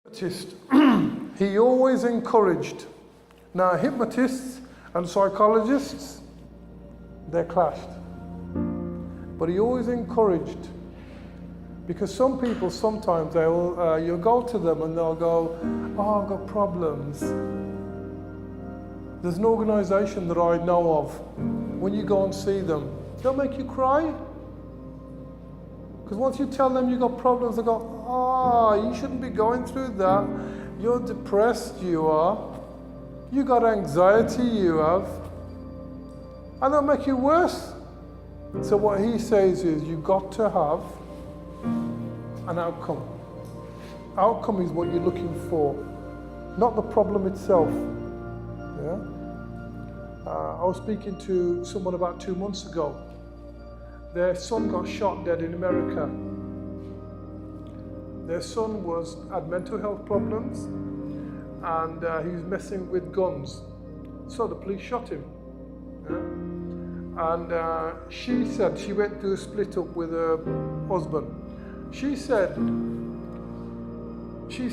Hypnotist, he always encouraged. Now, hypnotists and psychologists, they're clashed. But he always encouraged, because some people sometimes you'll go to them and they'll go, "Oh, I've got problems." There's an organisation that I know of. When you go and see them, they'll make you cry. Because once you tell them you've got problems, they go, "You shouldn't be going through that. You're depressed, you are. You got anxiety, you have." And they'll make you worse. So what he says is, you've got to have an outcome. Outcome is what you're looking for, not the problem itself. Yeah? I was speaking to someone about 2 months ago. Their son got shot dead in America. Their son had mental health problems, and he was messing with guns. So the police shot him. Yeah? And she said she went through a split up with her husband. She said she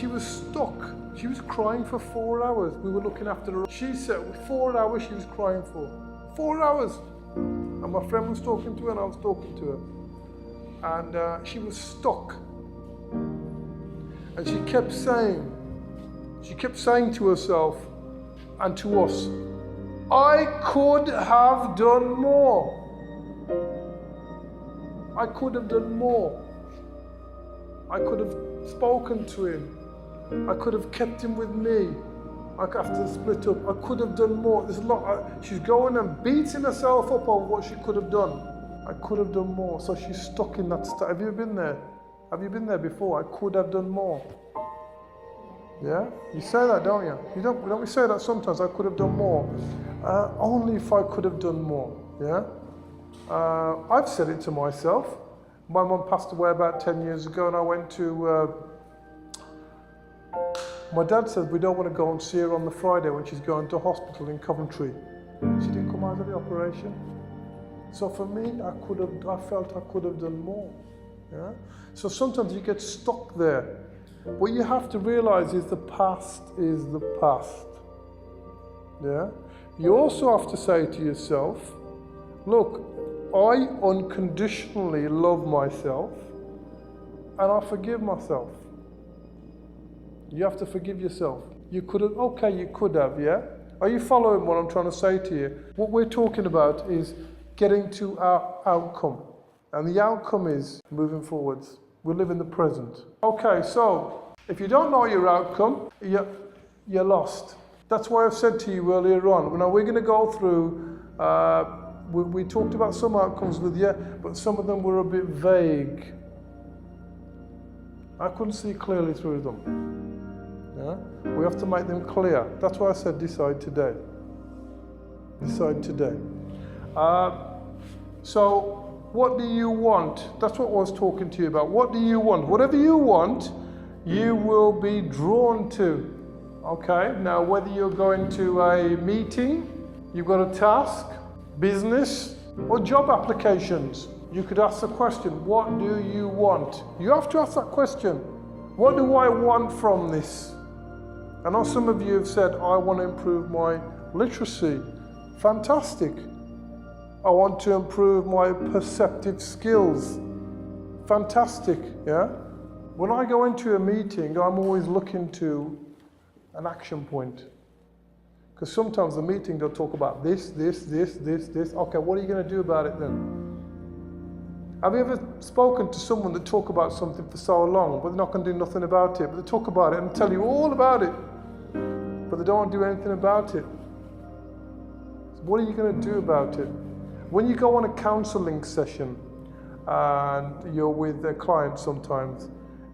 was stuck. She was crying for 4 hours. We were looking after her. She said 4 hours she was crying for. 4 hours. And my friend was talking to her and I was talking to her. And she was stuck. And she kept saying to herself and to us, "I could have done more. I could have done more. I could have spoken to him. I could have kept him with me. Like after the split up, I could have done more." There's a lot. She's going and beating herself up on what she could have done. I could have done more. So she's stuck in that state. Have you been there? Have you been there before? I could have done more. Yeah? You say that, don't you? Don't we say that sometimes? I could have done more. Only if I could have done more. Yeah? I've said it to myself. My mum passed away about 10 years ago, and I went to... my dad said we don't want to go and see her on the Friday when she's going to hospital in Coventry. She didn't come out of the operation. So for me, I felt I could have done more. Yeah? So sometimes you get stuck there. What you have to realize is the past is the past. Yeah? You also have to say to yourself, look, I unconditionally love myself and I forgive myself. You have to forgive yourself. You could have, you could have, yeah? Are you following what I'm trying to say to you? What we're talking about is getting to our outcome. And the outcome is moving forwards. We live in the present. Okay, so if you don't know your outcome, you're lost. That's why I've said to you earlier on, now we're going to go through, we talked about some outcomes with you, but some of them were a bit vague. I couldn't see clearly through them. Yeah? We have to make them clear. That's why I said decide today. Decide today. So, what do you want? That's what I was talking to you about. What do you want? Whatever you want, you will be drawn to. Okay? Now, whether you're going to a meeting, you've got a task, business, or job applications, you could ask the question, what do you want? You have to ask that question. What do I want from this? I know some of you have said, I want to improve my literacy. Fantastic. I want to improve my perceptive skills. Fantastic, yeah? When I go into a meeting, I'm always looking to an action point. Because sometimes the meeting, they'll talk about this. Okay, what are you going to do about it then? Have you ever spoken to someone that talk about something for so long, but they're not going to do nothing about it, but they talk about it and tell you all about it, but they don't want to do anything about it? So what are you going to do about it? When you go on a counselling session and you're with a client sometimes,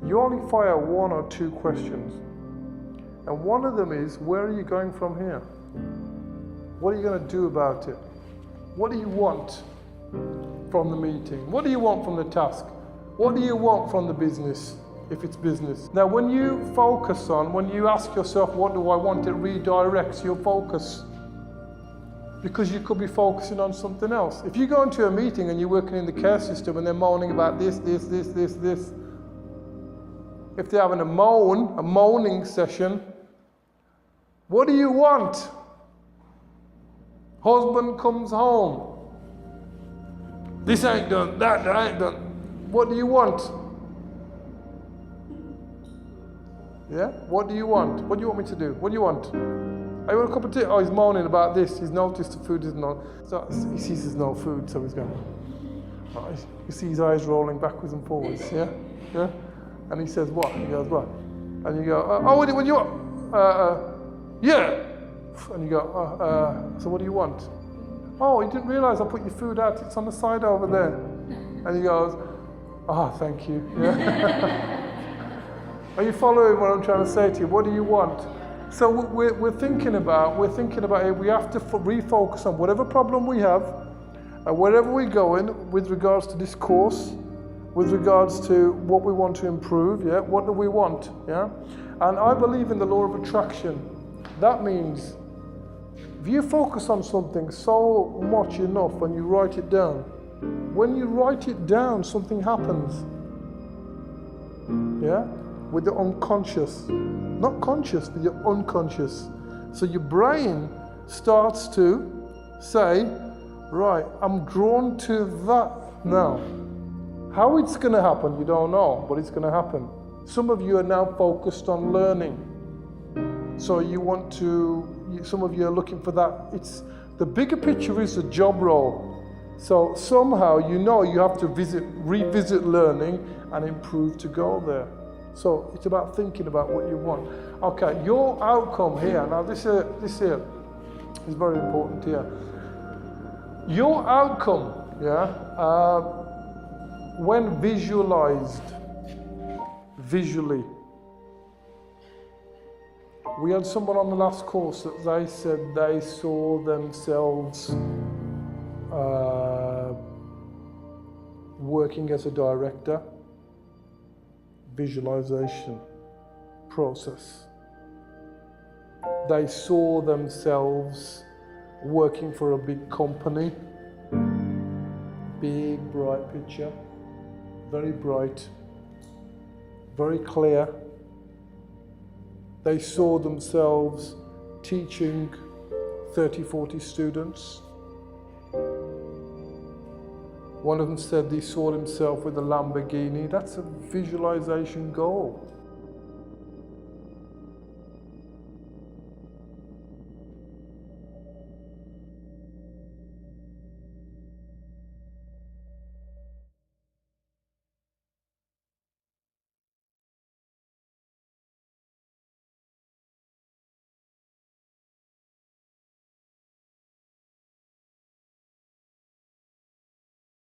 you only fire 1 or 2 questions. And one of them is, where are you going from here? What are you going to do about it? What do you want from the meeting? What do you want from the task? What do you want from the business, if it's business? Now, when you ask yourself, what do I want, it redirects your focus. Because you could be focusing on something else. If you go into a meeting and you're working in the care system and they're moaning about this, if they're having a moaning session, what do you want? Husband comes home. This ain't done, that ain't done. What do you want? Yeah? What do you want? What do you want me to do? What do you want? I want a cup of tea. Oh, he's moaning about this. He's noticed the food isn't on. So he sees there's no food, so he's going. Oh, you see his eyes rolling backwards and forwards. Yeah? Yeah? And he says, what? He goes, what? And you go, oh, what do you want? Yeah. And you go, so what do you want? Oh, you didn't realise I put your food out. It's on the side over there. And he goes, oh, thank you. Yeah. Are you following what I'm trying to say to you? What do you want? So we're thinking about it. We have to refocus on whatever problem we have, and wherever we're going with regards to this course, with regards to what we want to improve. Yeah, what do we want? Yeah, and I believe in the law of attraction. That means if you focus on something so much enough and you write it down, when you write it down, something happens. Yeah. With the unconscious, not conscious, but your unconscious. So your brain starts to say, right, I'm drawn to that now. How it's going to happen, you don't know, but it's going to happen. Some of you are now focused on learning. So some of you are looking for that. The bigger picture is a job role. So somehow you have to revisit learning and improve to go there. So it's about thinking about what you want. Okay, your outcome here, now this here is very important here. Your outcome, when visualized, visually. We had someone on the last course that they said they saw themselves working as a director. Visualization process. They saw themselves working for a big company, big bright picture, very bright, very clear. They saw themselves teaching 30, 40 students. One of them said he saw himself with a Lamborghini. That's a visualization goal.